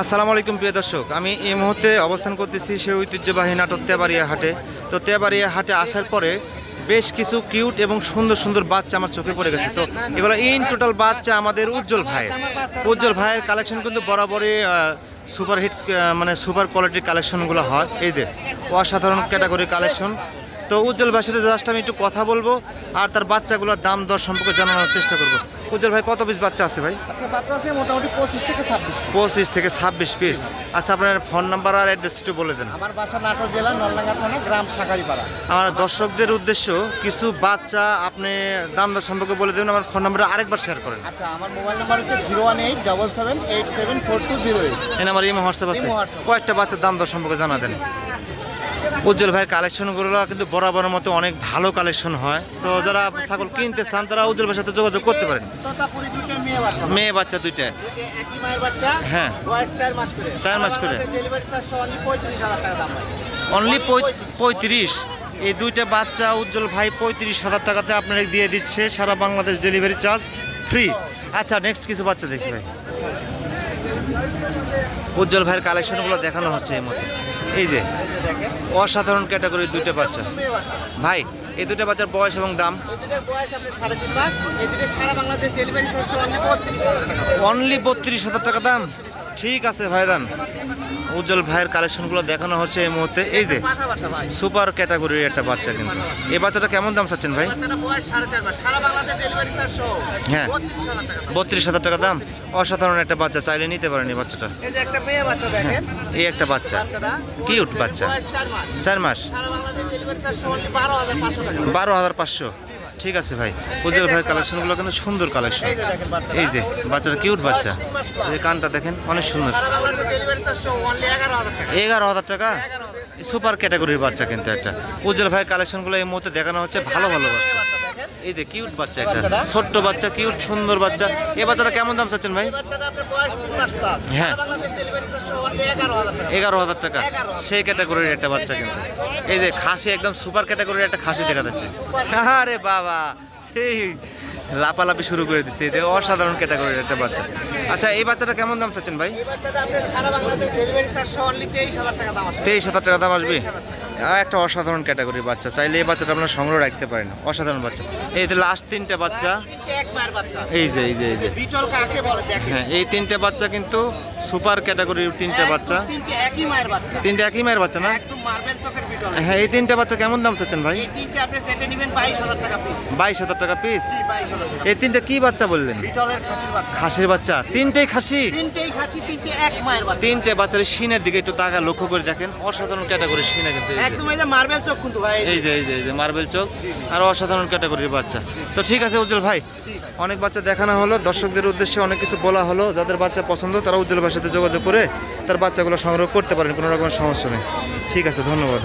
আসসালামু আলাইকুম প্রিয় দর্শক, আমি এই মুহূর্তে অবস্থান করতেছি সেই ঐতিহ্যবাহী নাটক তেবাড়িয়া হাটে। তো তেবাড়িয়া হাটে আসার পরে বেশ কিছু কিউট এবং সুন্দর সুন্দর বাচ্চা আমার চোখে পড়ে গেছে। তো এগুলো ইন টোটাল বাচ্চা আমাদের উজ্জ্বল ভাইয়ের কালেকশন কিন্তু বরাবরই সুপারহিট, মানে সুপার কোয়ালিটির কালেকশনগুলো হয়। এই যে অসাধারণ ক্যাটাগরি কালেকশন। তো উজ্জ্বল ভাইয়ের সাথে জাস্ট আমি একটু কথা বলবো আর তার বাচ্চাগুলোর দাম দর সম্পর্কে জানানোর চেষ্টা করবো। উজ্জ্বল ভাই, কত পিস বাচ্চা আছে ভাই? আচ্ছা, বাচ্চা আছে মোটামুটি 25 থেকে 26 পিস। আচ্ছা, আপনার ফোন নাম্বার আর অ্যাড্রেস একটু বলে দেন। আমার বাসা নাটোর জেলা নলডাঙ্গা থানা, গ্রাম শাঁখারীপাড়া। আমার দর্শকদের উদ্দেশ্য কিছু বাচ্চা আপনি দাম দর সম্পর্কে বলে দেবেন। আমার ফোন নাম্বারটা আরেকবার শেয়ার করেন। আচ্ছা, আমার মোবাইল নাম্বার হচ্ছে 01877874208। এই নাম্বার ইমো হোয়াটসঅ্যাপ আছে। কয়েকটা বাচ্চার দাম দর সম্পর্কে জানা দেন। উজ্জ্বল ভাইয়ের কালেকশনগুলো কিন্তু বরাবরের মতো অনেক ভালো কালেকশন হয়। তো যারা ছাগল কিনতে চান তারা উজ্জ্বল ভাইয়ের সাথে যোগাযোগ করতে পারেন। তোতাপুরি দুটো মেয়ে বাচ্চা দুইটা একই মায়ের বাচ্চা। হ্যাঁ, বয়স 4 মাস করে। 4 মাস করে। ডেলিভারি চার্জ অনলি 35,000 টাকা দাম হয়। অনলি 35। এই দুইটা বাচ্চা উজ্জ্বল ভাই 35,000 টাকাতে আপনারা দিয়ে দিচ্ছে, সারা বাংলাদেশ ডেলিভারি চার্জ ফ্রি। আচ্ছা, নেক্সট কিছু বাচ্চা দেখি ভাই। উজ্জ্বল ভাইয়ের কালেকশনগুলো দেখানো হচ্ছে এই মধ্যে। এই যে অসাধারণ ক্যাটাগরির দুইটা বাচ্চা ভাই, এই দুইটা বাচ্চার বয়স এবং দাম? এই দুটোর বয়স আপনার 3.5 মাস। এই দুটো সারা বাংলাদেশ ডেলিভারি চার্জ অনলি 32,000 টাকা দাম। ঠিক আছে ভাই, দাম উজ্জ্বল ভাইয়ের কালেকশনগুলো দেখানো হচ্ছে এই মুহূর্তে। এই যে সুপার ক্যাটাগরির একটা বাচ্চা, কিন্তু এই বাচ্চাটা কেমন দাম চাচ্ছেন ভাই? হ্যাঁ, 32,000 টাকা দাম। অসাধারণ একটা বাচ্চা, চাইলে নিতে পারেন এই বাচ্চাটা। এই একটা বাচ্চা, কিউট বাচ্চা, 4 মাস, 12,500। ঠিক আছে ভাই, উজ্জ্বল ভাইয়ের কালেকশনগুলো কিন্তু সুন্দর কালেকশন। এই যে বাচ্চাটা কিউট বাচ্চা, এই কানটা দেখেন অনেক সুন্দর। 11,000 টাকা। সুপার ক্যাটাগরির বাচ্চা কিন্তু একটা। উজ্জ্বল ভাইয়ের কালেকশনগুলো এই মুহূর্তে দেখানো হচ্ছে ভালো ভালো বাচ্চা। এই যে কিউট বাচ্চা, একটা ছোট্ট বাচ্চা, কিউট সুন্দর বাচ্চা। এই বাচ্চাটা কেমন দাম চাচ্ছেন ভাই? হ্যাঁ, 11,000 টাকা। সেই ক্যাটাগরির একটা বাচ্চা কিন্তু। এই যে খাসি, একদম সুপার ক্যাটাগরির একটা খাসি দেখা যাচ্ছে। আরে বাবা, সেই লাপালাপি শুরু করে দিচ্ছে। এই অসাধারণ ক্যাটাগরির একটা বাচ্চা। আচ্ছা, এই বাচ্চাটা কেমন দাম চাচ্ছেন ভাই? 23,000 টাকা দাম আসবে। একটা অসাধারণ ক্যাটাগরির বাচ্চা, চাইলে এই বাচ্চাটা আপনার সংগ্রহ রাখতে পারেন। অসাধারণ বাচ্চা। এই যে লাস্ট 3টে বাচ্চা, এই যে হ্যাঁ, এই 3টে বাচ্চা কিন্তু সুপার ক্যাটাগরির 3টে বাচ্চা। 3টে একই মায়ের বাচ্চা না? হ্যাঁ, এই 3টে বাচ্চা কেমন দাম চাচ্ছেন ভাই? 22,000 টাকা পিস। এই 3টে কি বাচ্চা বললেন? খাসির বাচ্চা। 3টেই খাসি। 3টে বাচ্চার সিনের দিকে একটু তাকা লক্ষ্য করে দেখেন, অসাধারণ ক্যাটাগরির সিনে কিন্তু। মার্বেল চোখ কিন্তু ভাই, এই যে মার্বেল চোখ আর অসাধারণ ক্যাটাগরির বাচ্চা। তো ঠিক আছে উজ্জ্বল ভাই, অনেক বাচ্চা দেখানো হলো, দর্শকদের উদ্দেশ্যে অনেক কিছু বলা হলো। যাদের বাচ্চা পছন্দ তারা উজ্জ্বল ভাইয়ের সাথে যোগাযোগ করে তার বাচ্চাগুলো সংগ্রহ করতে পারেন, কোনো রকমের সমস্যা নেই। ঠিক আছে, ধন্যবাদ।